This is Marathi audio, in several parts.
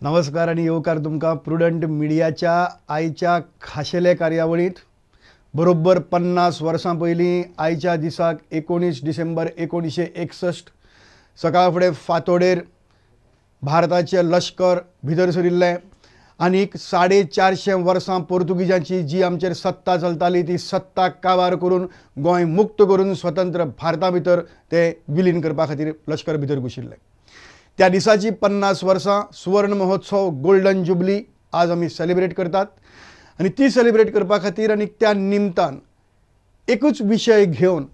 नमस्कार आणि येवकार तुमका प्रुडंट मिडियाच्या आयच्या खाशेले कार्यावळीत बरोबर 50 वर्सां पयलीं आयच्या दिसाक 19 डिसेंबर 1961 सकाळ फुडें फातोडेर भारताचे लश्कर भितर सरिल्लें आनीक 450 वर्सां पोर्तुगीजांची जी आमचेर सत्ता चलताली ती सत्ता काबार करून गोंय मुक्त करून स्वतंत्र भारता भितर ते विलीन करपा खातीर लश्कर भितर घुशिल्लें। त्या दिसाची 50 वर्सां सुवर्ण महोत्सव गोल्डन जुबली आज आमी सेलिब्रेट करतात आणि ती सेलिब्रेट करपा खातीर आनी त्या निमतान एकूच विशय घेवन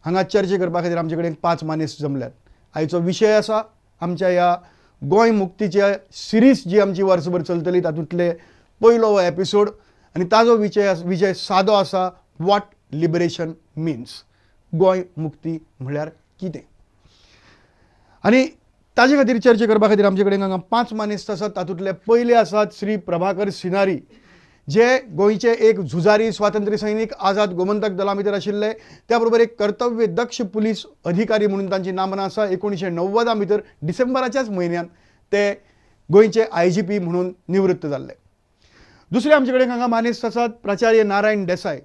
हांगा चर्चा करपा खातीर आमचे कडेन 5 मानेस्त जमल्यात। आयचो विशय आसा आमच्या ह्या गोंय मुक्तीच्या सिरीज जी आमची वर्सभर चलतली तातूंतले पयलो हो एपिसोड आनी ताजो विशय सादो आसा वॉट लिबरेशन मिन्स, गोंय मुक्ती म्हळ्यार कितें। आनी ताजे खातीर चर्चा करपा खातीर आमचे कडेन हांगा 5 मानेस्त आसात। तातूंतले पयले आसात श्री प्रभाकर सिनारी, जे गोंयचे एक झुजारी स्वातंत्र्य सैनीक आझाद गोमंतक दला भितर आशिल्ले, त्या बरोबर एक कर्तव्य दक्ष पुलीस अधिकारी म्हणून तांची नामना आसा। 1990 भितर डिसेंबराच्याच म्हयन्यान ते गोंयचे IGP म्हणून निवृत्त जाल्ले। दुसरे आमचे कडेन हांगा मानेस्त आसात प्राचार्य नारायण देसाय,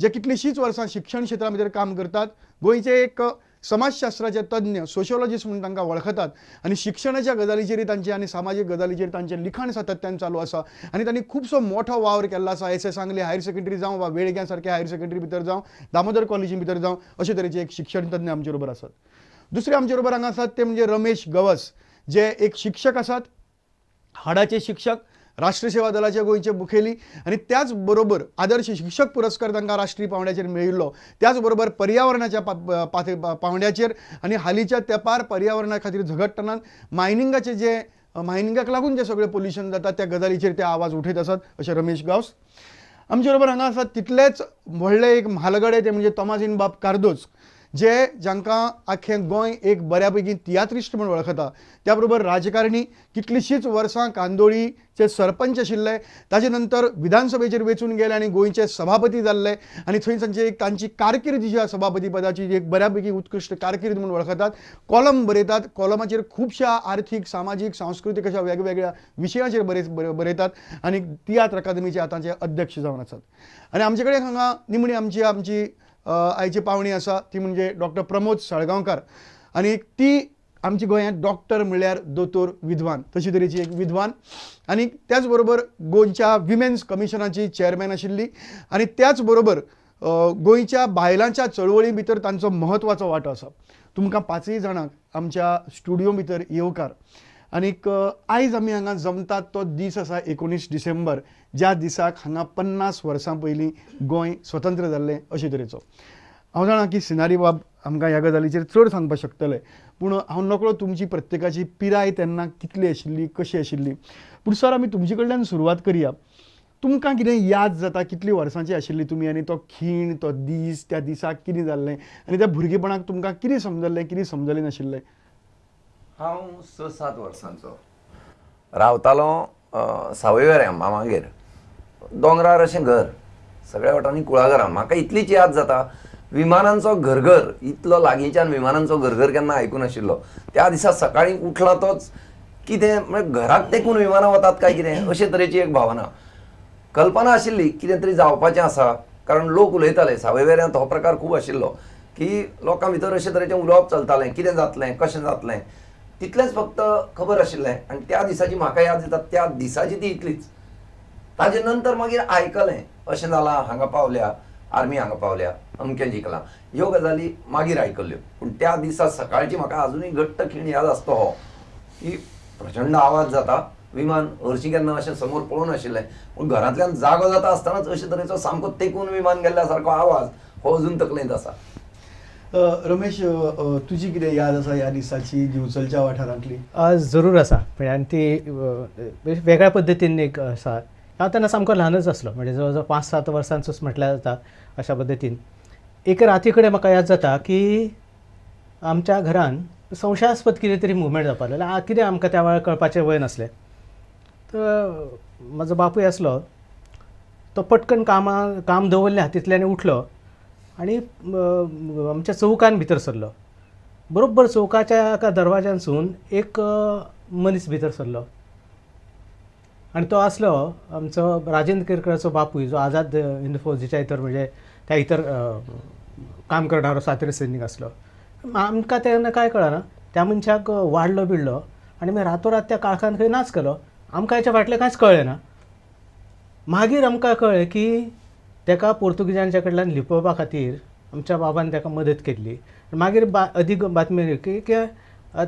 जे कितलींशींच वर्सां शिक्षण क्षेत्रा भितर काम करतात। गोंयचे एक समाजशास्त्राचे तज्ञ सोशियोलॉजिस्ट म्हणून तांकां वळखतात आनी शिक्षणाच्या गजालीचेर तांचे आनी सामाजीक गजालीचेर तांचें लिखाण सातत्यान चालू आसा आनी तांणी खुबसो मोठो वावर केल्लो आसा। एस सांगली हायर सेकंडरी जावं वा वेळग्या सारक्या हायर सेकंडरी भितर जावं दामोदर कॉलेजी भितर जावं अशे तरेचे एक शिक्षण तज्ञ आमचे बरोबर आसात। दुसरे आमचे बरोबर हांगा आसात ते म्हणजे रमेश गवस, जे एक शिक्षक आसात, हाडाचे शिक्षक, राष्ट्रीय सेवा दलाचे गोंयचे मुखेली आनी त्याच बरोबर आदर्श शिक्षक पुरस्कार तांकां राष्ट्रीय पावंड्याचेर मेळिल्लो। त्याच बरोबर पर्यावरणाच्या पावंड्याचेर आनी हालींच्या तेंपार पर्यावरणा खातीर झगडटना मायनिंगाक लागून जे सगळे पोल्युशन जाता त्या गजालीचेर ते आवाज उठयत आसात अशे रमेश गवस। आमचे बरोबर हांगा आसात तितलेच व्हडले एक म्हालगडे ते म्हणजे तोमाजीन बाब कार्दोज, जांकां आख्खें गोंय एक बऱ्यापैकी तियात्रिस्ट म्हणून वळखता। त्या बरोबर राजकारणी, कितलींशींच वर्सां कांदोळीचे सरपंच आशिल्ले, ताजे नंतर विधानसभेचेर वेचून गेले आनी गोंयचे सभापती जाल्ले आनी थंय तांची कारकीर्द जी आसा सभापती पदाची एक बऱ्यापैकी उत्कृश्ट कारकीर्द म्हणून वळखतात। कॉलम बरयतात, कॉलमाचेर खुबशा आर्थीक सामाजीक सांस्कृतीक अशा वेगवेगळ्या विशयांचेर बरयतात आनी तियात्र अकादमीचे आतांचे अध्यक्ष जावन आसात। आनी आमचे कडेन हांगा निमणी आमची आयची पावणी आसा ती म्हणजे डॉक्टर प्रमोद साळगांवकार आनी ती आमची गोंयांत डॉक्टर म्हळ्यार दोतोर विद्वान तशी तरेची एक विद्वान आनी त्याच बरोबर गोंयच्या विमेन्स कमिशनाची चेअरमॅन आशिल्ली आनी त्याच बरोबर गोंयच्या बायलांच्या चळवळी भितर तांचो महत्वाचो वांटो आसा। तुमकां 5 जाणांक आमच्या स्टुडियो भितर येवकार आनीक आयज आमी हांगा जमतात तो दीस आसा 19 डिसेंबर, ज्या दिसाक हांगा 50 वर्सां पयलीं गोंय स्वतंत्र जाल्लें अशे तरेचो। हांव जाणां की सिनारी बाब आमकां ह्या गजालीचेर चड सांगपाक शकतले, पूण हांव नकळो तुमची प्रत्येकाची पिराय तेन्ना कितली आशिल्ली, कशी आशिल्ली। पूण सर आमी तुमचे कडल्यान सुरवात करया। तुमकां कितें याद जाता, कितली वर्सांची आशिल्ली तुमी आनी तो खीण, तो दीस, त्या दिसाक कितें जाल्लें आनी त्या भुरगेपणाक तुमकां कितें समजल्लें, कितें समजलें नाशिल्लें? हांव 6-7 वर्सांचो रावतालो सावयवेऱ्यां मामागेर, दोंगरार अशें घर, सगळ्या वाटांनी कुळागरां। म्हाका इतलीच याद जाता विमानांचो घरघर, इतलो लागींच्यान विमानांचो घरघर केन्ना आयकून नाशिल्लो। त्या दिसा सकाळीं उठला तोच कितें म्हणजे घराक तेकून विमानां वतात काय कितें अशे तरेची एक भावना, कल्पना आशिल्ली कितें तरी जावपाचें आसा। कारण लोक उलयताले सावयवेऱ्यांत हो प्रकार खूब आशिल्लो की लोकां भितर अशे तरेचें उलोवप चलतालें, कितें जातलें, कशें जातलें तितलेंच फक्त खबर आशिल्लें। आनी त्या दिसाची म्हाका याद जाता, त्या दिसाची ती इतलीच। ताजे नंतर मागीर आयकलें अशें जालां, हांगा पावल्या, आर्मी हांगा पावल्या, अमकें जिखलां, ह्यो गजाली मागीर आयकल्यो। पूण त्या दिसा सकाळची म्हाका अजुनूय घट्ट खीण याद आसता हो की प्रचंड आवाज जाता, विमान हरशीं केन्ना अशें समोर पळोवन आशिल्लें, पूण घरांतल्यान जागो जाता आसतनाच अशे तरेचो सामको तेकून विमान गेल्ल्या सारको आवाज हो अजून तकलेंत आसा। रमेश, तुजी कितें याद आसा ह्या दिसाची दिवचलच्या वाठारांतली? जरूर आसा, आनी ती वेगळ्या पद्दतीन एक आसा। हांव तेन्ना सामको ल्हानच आसलो, म्हणजे जवळ जवळ 5-7 वर्सांचोच म्हटल्यार जाता अशा पद्दतीन। एक राती कडेन म्हाका याद जाता की आमच्या घरान संशयास्पद कितें तरी मुवमेंट जावपाक लागलें, कितें आमकां त्या वेळार कळपाचें वय नासलें। तर म्हजो बापूय आसलो, तो पटकन काम दवरलें हातींतल्यान उठलो आनी आमच्या चौकान भितर सरलो। बरोबर चौकाच्या एका दरवाज्यानसून एक मनीस भितर सरलो आणि तो असलो आमचो राजेंद्र केरकराचो बापूय जो आझाद हिंद फौजीच्या इतर म्हणजे त्या इतर काम करणारो सातेरी सैनीक असलो. आमकां तेन्ना काय कळना त्या मनशाक वाडलो बिडलो आनी मागीर रातोरात त्या काळखान खंय नाच केलो. आमकां हेच्या फाटलें कांयच कळ्ळें ना. मागीर आमकां कळ्ळें की ताका पोर्तुगीजांच्या कडल्यान लिपोवपा खातीर आमच्या बाबान ताका मदत केल्ली. मागीर अदीक बातमी येयली की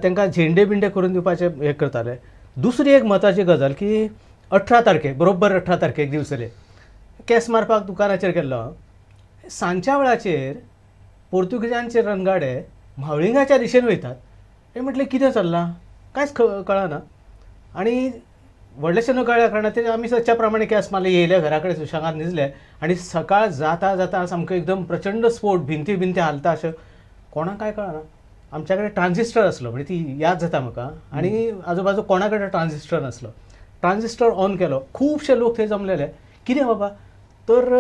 तांकां झेंडे बिंडे करून दिवपाचें हें करताले. दुसरी एक म्हत्वाची गजाल की 18 तारखेक बरोबर 18 तारखेक दिवसले केस मारपाक दुकानाचेर गेल्लो. सांजच्या वेळाचेर पोर्तुगीजांचे रणगाडे म्हावळिंगाच्या दिशेन वयतात. हें म्हटलें कितें चल्लां कांयच कळना. आनी व्हडलेशें न कळ्ळ्या कारणान आमी सदच्या प्रमाणे केस मारले, येयले घरा कडेन सुशेगाद न्हिजले. आनी सकाळ जाता जाता सामको एकदम प्रचंड स्फोट, भिंती हालता अशें कोणाक काय कळना. आमच्या कडेन ट्रान्झिस्टर आसलो म्हणजे ती याद जाता म्हाका. आनी आजूबाजू कोणा कडेन ट्रान्झिस्टर नासलो. ट्रान्झिस्टर ऑन केलो, खुबशे लोक थंय जमलेले. कितें बाबा तर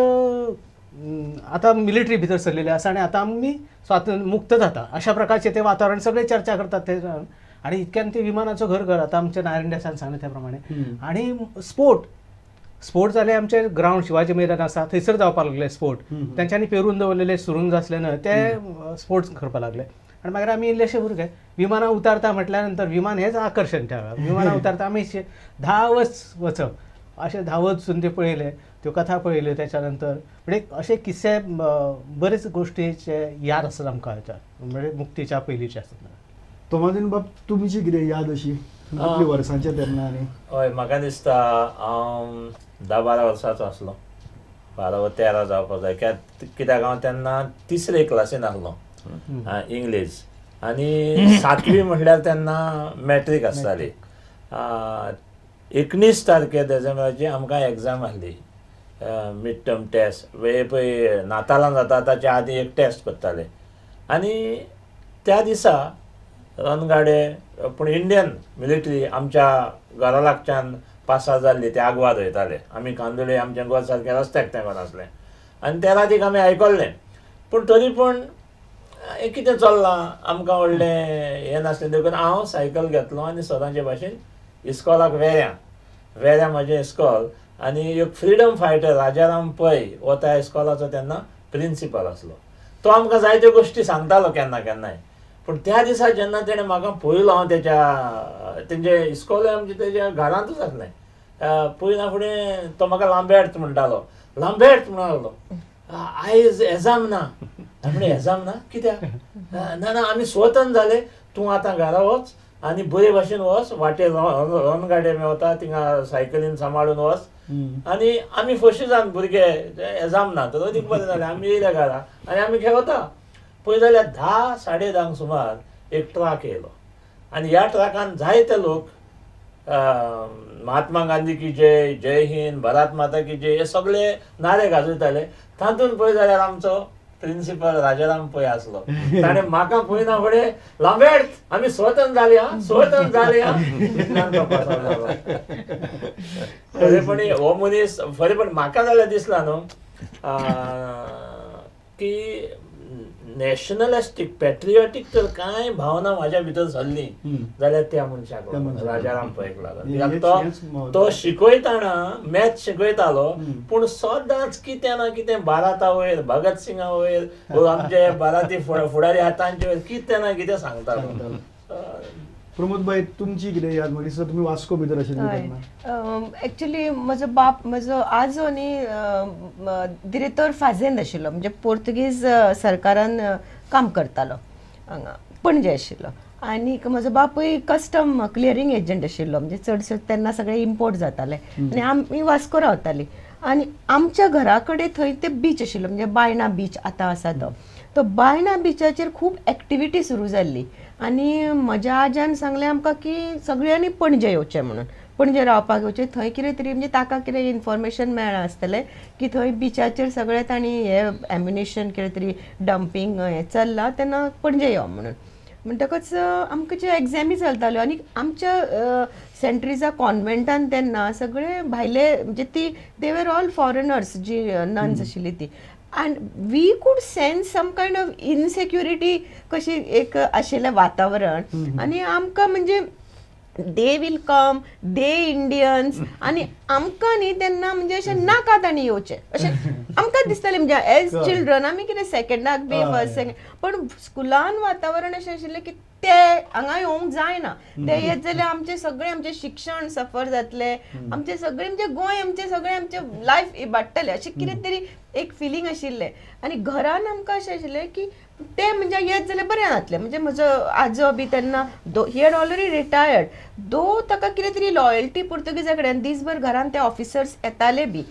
आतां मिलिटरी भितर सरलेले आसा आनी आतां आमी मुक्त जाता अशा प्रकारचें तें वातावरण सगळे चर्चा करतात ते. आणि इतक्यान ते विमानाचो घर आता आमच्या नारायण देसान सांगले त्या प्रमाणे. आणि स्पोर्ट जाले आमचे ग्राउंड शिवाजी मैदान आसा थंयसर जावपाक लागले स्पोर्ट. तेंच्यांनी पेरून दवरलेले सुरूंग आसल्यान ते स्पोर्ट्स करपाक लागले. आनी मागीर आमी इल्लेशे भुरगे विमानां उतारता म्हटल्या नंतर विमान हेच आकर्शण त्या वेळार. विमानां उतारता आमी धावच वचप अशें धावत वचून ते पळयले, त्यो कथा पळयल्यो. त्याच्या नंतर म्हणजे अशे किस्से बरेच गोश्टीचे याद आसात आमकां हाच्या म्हणजे मुक्तीच्या पयलींचे आसतात. तोमाजीन बाब तुमची कितें याद अशी कितली वर्सांचे तेन्ना? आनी हय म्हाका दिसता हांव 10-12 वर्सांचो आसलो, 12 वा 13 जावपाक जाय. कित्याक हांव तेन्ना 3रे क्लासीन आसलो इंग्लीश. आनी 7वी म्हणल्यार तेन्ना मॅट्रीक आसताली. 19 तारखे डिसेंबराची आमकां एग्जाम आसली, मिड टर्म टेस्ट. पळय नातालां जाता ताच्या आदीं एक टेस्ट करताले. आनी त्या दिसा रणगाडे पूण इंडियन मिलिटरी आमच्या घरा लागच्यान 5-6 जाल्ली ते आग्वाद वयताले. आमी कांदोळे आमच्या गोंय सारके रस्त्याक तें नासले. आनी त्या रातीक आमी आयकल्लें. पूण तरी पूण हें कितें चल्लां आमकां व्हडलें हें नासलें. देखून हांव सायकल घेतलो आनी सदांचे भाशेन इस्कॉलाक वेऱ्यां म्हजें इस्कॉल. आनी एक फ्रिडम फायटर राजाराम पै हो त्या इस्कॉलाचो तेन्ना प्रिंसिपल आसलो. तो आमकां जायत्यो गोश्टी सांगतालो केन्ना केन्नाय. पूण त्या दिसा जेन्ना तेणें म्हाका पळयलो, हांव तेंचे इस्कॉल आमचे तेज्या घरांतूच आसलें. पळयना फुडें तो म्हाका लांबेर्त म्हणटालो, लांबेर्त म्हणून लागलो. आयज एग्जाम ना. म्हणजे एग्जाम ना कित्याक? ना आमी स्वतंत्र जाले. तूं आतां घरा वच आनी बरे भाशेन वच, वाटेर रणगाडे मेवता थिंगा सायकलीन सांबाळून वच. आनी आमी फशीजान भुरगे एग्जाम ना तर अदीक बरें जालें. आमी येयले घरा आनी आमी खेळता. पळय जाल्यार 10-10:30 सुमार एक ट्रक येयलो. आनी ह्या ट्रकान जायते लोक महात्मा गांधी की जय, जय हिंद, भारत माता की जय हे सगळे नारे गाजयताले. तातूंत पळय जाल्यार आमचो प्रिंसिपल राजाराम पै आसलो. ताणें म्हाका पळयना फुडें लांबेर्त आमी स्वतंत्र जाली हा, स्वतंत्र जाली हा. खरेपणी हो मनीस खरेपण म्हाका जाल्यार दिसला न्हू की नॅशनलिस्टीक पॅट्रियोटीक तर कांय भावना म्हाज्या भितर सरली जाल्यार त्या मनशाक राजाराम पैक लागून. तो शिकयताना मॅथ्स शिकयतालो पूण सदांच कितें ना कितें भारता वयर, भगत सिंगा वयर, आमचे भारतीय फुडारी हातांचे वयर कितें ना कितें सांगतालो. प्रमोद भाई तुमची कितें याद? म्हाका दिसता तुमी वास्को भितर आशिल्ली तेन्ना. एक्चुली म्हजो बाप म्हजो आजो न्ही दिरेतोर फाझेंद आशिल्लो, म्हणजे पोर्तुगीज सरकारान काम करतालो हांगा पणजे आशिल्लो. आनी म्हजो बापूय कस्टम क्लियरींग एजंट आशिल्लो, म्हणजे चडशे तेन्ना सगळे इम्पोर्ट जाताले. आनी आमी वास्को रावताली. आनी आमच्या घरा कडेन थंय ते बीच आशिल्लो, म्हणजे बायणा बीच आतां आसा तो बायणा बिचाचेर खूब एक्टिविटी सुरू जाल्ली. आनी म्हज्या आज्यान सांगलें आमकां की सगळ्यांनी पणजे येवचें म्हणून, पणजे रावपाक येवचें. थंय कितें तरी म्हणजे ताका कितें इन्फॉर्मेशन मेळ्ळां आसतलें की थंय बिचाचेर सगळे तांणी हे एम्युनेशन कितें तरी डंपींग हें चल्लां तेन्ना पणजे यो म्हणून. म्हणटकच आमकां ज्यो एग्जामी चलताल्यो आनी आमच्या सेंट्रिजा कॉन्व्हेंटान तेन्ना सगळे भायले म्हणजे ती दे were all foreigners G nuns आशिल्ली ती. And we could sense some kind of insecurity कशी एक आशिल्लें वातावरण. आनी आमकां म्हणजे they will come, they Indians, आणि आमकां न्ही तेन्ना म्हणजे अशें नाका तांणी येवचें अशें आमकां दिसतालें, म्हणजे एज चिल्ड्रन आमी कितें सेकंडाक बी फर्स्ट सेकंड, पण स्कुलान वातावरण अशें आशिल्लें की ते हांगा येवंक जायना, ते येत जाल्यार आमचे शिक्षण सफर जातलें, आमचे सगळे म्हणजे गोंय आमचे लायफ इबाडटलें अशें कितें तरी एक फिलींग आशिल्लें. आणि घरान आमकां अशें आशिल्लें की ते म्हणजे येत जाल्यार बरें जातलें. म्हणजे म्हजो आजो बी तेन्ना ही हॅड ऑलरेडी रिटायर्ड, दो ताका कितें तरी लॉयल्टी पुर्तुगेजा कडेन, दिसभर घरान ते ऑफिसर्स येताले बी.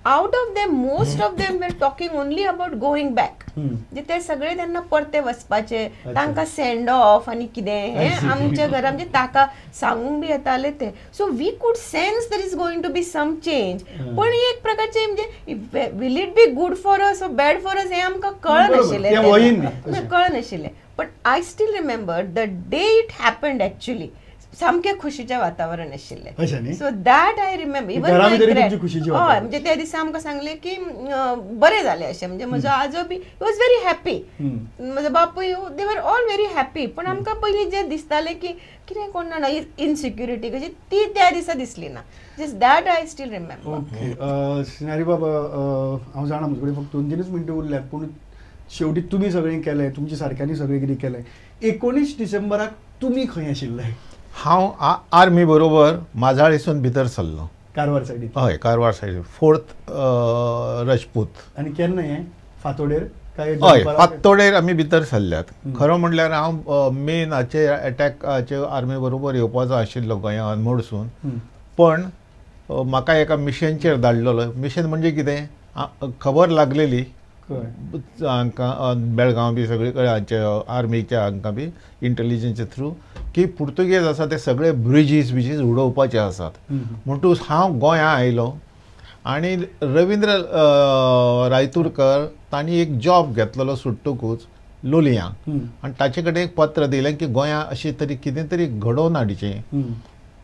Out of them most of them were talking only about going back, म्हणजे ते सगळे तेन्ना परते वचपाचे, तांकां सेंड ऑफ आनी कितें हें आमच्या घरा म्हणजे ताका सांगूंक बी येताले ते. So we could sense there is going to be some change. पण एक प्रकारचे म्हणजे will it be good for us or bad for us हें आमकां कळनाशिल्लें. But I still remember the day it happened actually सामकें खुशीचें वातावरण आशिल्लें. So that I remember even हय, म्हणजे त्या दिसा आमकां सांगलें की बरें जालें अशें, म्हणजे म्हजो आजो बी वॉज व्हेरी हॅपी, म्हजो बापूय, दे वर ऑल व्हेरी हॅपी. पण आमकां पयलीं जें दिसतालें की कितें कोण ना इनसिक्युरिटी कशी ती त्या दिसा दिसली ना. Just that I still remember. Okay सिनारी बाबा, हांव जाणा म्हजे कडेन फक्त 2-3 मिनटां उरल्यात, पूण शेवटी तुमी सगळें केलें, तुमच्या सारक्यांनी सगळें कितें केलें. 19 डिसेंबराक तुमी खंय आशिल्ले? हांव आर्मी बरोबर माजाळीसून भितर सरलो. कारवार सायडीन? हय, कारवार सायडीन, 4th राजपूत. आनी केन्ना हें फातोडेर काय? हय, फातोडेर आमी भितर सरल्यात. खरो म्हणल्यार हांव मेन हाचे अटॅकाचे आर्मी बरोबर येवपाचो आशिल्लो गोंया अनमोडसून, पण म्हाका एका मिशनचेर धाडलेलो. मिशन म्हणजे कितें, खबर लागलेली हांकां बेळगांव बी सगळे कडेन हांचे आर्मीच्या हांकां बी इंटेलिजन्सा थ्रू की पुर्तुगेज आसा ते सगळे ब्रिजीस उडोवपाचे आसात. म्हणटूच हांव गोंया आयलो आनी रविंद्र रायतुरकर तांणी एक जॉब घेतलेलो सुट्टकूच लोलयां, आनी ताचे कडेन एक पत्र दिलें की गोंया अशें तरी कितें तरी घडोवन हाडचें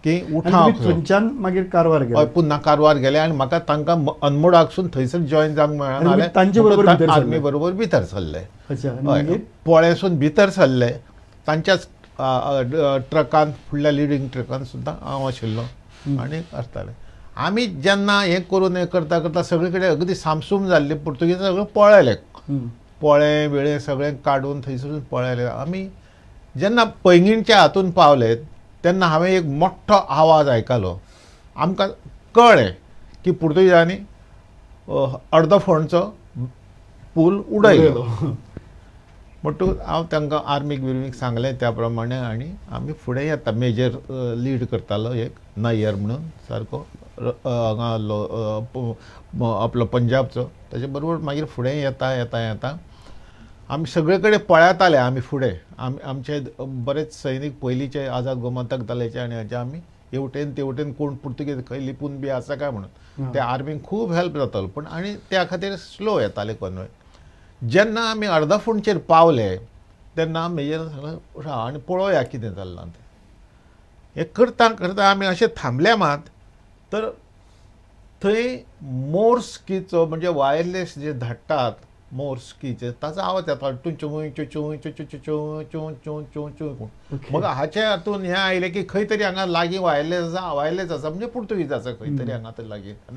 की उठाव. थंयच्यान मागीर कारवार गेले? हय, पुन्हा कारवार गेले आनी म्हाका तांकां अनमोडाकसून थंयसर जॉयन जावंक मेळना, आर्मी बरोबर भितर सरले. हय, पोळेसून भितर सरले. तांच्याच ट्रकान, फुडल्या लिडींग ट्रकान सुद्दां हांव आशिल्लो आनी करताले. आमी जेन्ना हें करून हें करता करता सगळे कडेन अगदी सामसूम जाल्ले, पुर्तुगेज सगळें पळयले, पोळे बिळे सगळें काडून थंयसरून पळयले. आमी जेन्ना पैंगीणच्या हातून पावले तेन्ना हांवें एक मोठ्ठो आवाज आयकलो. आमकां कळ्ळें की पुर्तुगेजांनी अर्दफोंडचो पूल उडयलो. म्हणटूच हांव तांकां आर्मीक बिर्मीक सांगलें त्या प्रमाणे, आनी आमी फुडें येता. मेजर लीड करतालो एक नायर म्हणून सारको हांगा आपलो पंजाबचो. ताचे बरोबर मागीर फुडें येता येता येता आमी सगळे कडेन पळयताले. आमी फुडें आमचे बरेच सैनीक पयलींचे आझाद गोमंतक दलाचे आनी हाचे आमी हेवटेन तेवटेन कोण पुर्तुगेज खंय लिपून बी आसा काय म्हणून ते आर्मीक खूब हेल्प जातालो. पण आनी त्या खातीर स्लो येताले कन्वे. जेन्ना आमी अर्दफोंडचेर पावले तेन्ना मेजरान सांगलें आनी पळोवया कितें जाल्लां तें. हें करता करता आमी अशें थांबले मात, तर थंय मोर्स्कीचो म्हणजे वायरलेस जे धाडटात मोर्स्कीचे ताचो आवाज येतालो टू चू चू चू चू चू चू चू चू चू चू. मग हाचे हातून हें आयलें की खंय तरी हांगा लागीं वायरलेस आसा म्हणजे पुर्तुगीज आसा खंय तरी हांगा तरी लागीं.